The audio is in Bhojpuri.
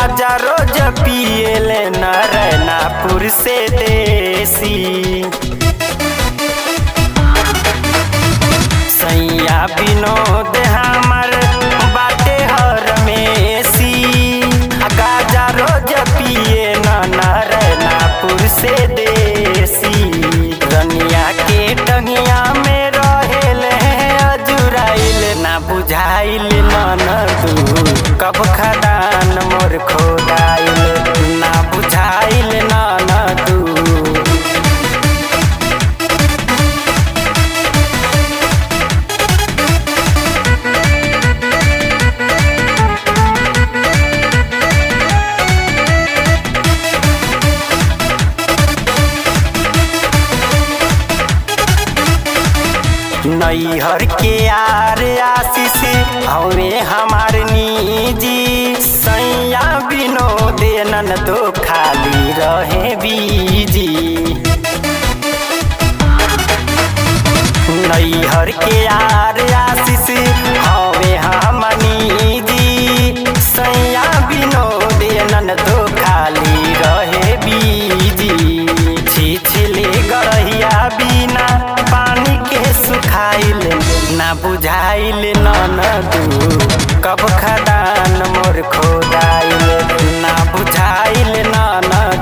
गाजा रोज पिएले नारायणपुर से देसी। सैया विनोद हमर बाटे हरमेसी, गाजा रोज पिए नारायणपुर से देसी। रनिया के टंगिया में रहेले अजुराइल ना बुझाइल ननदू कब खदान मोर खोदाइल ना बुझाइल ननदू। नैहर के यार आशीष हमें हमार निजी, सैया विनोद ननदो खाली रहे बीजी। नैहर के यार आशीष हमें हमार निजी, सैया विनोद ननदो खाली रहे बीजी। छिछले गड़हिया बिना पानी के सुखाइल ना बुझाइल ननदू कब खदान मोर खोदाइल ना बुझाइल ननदू।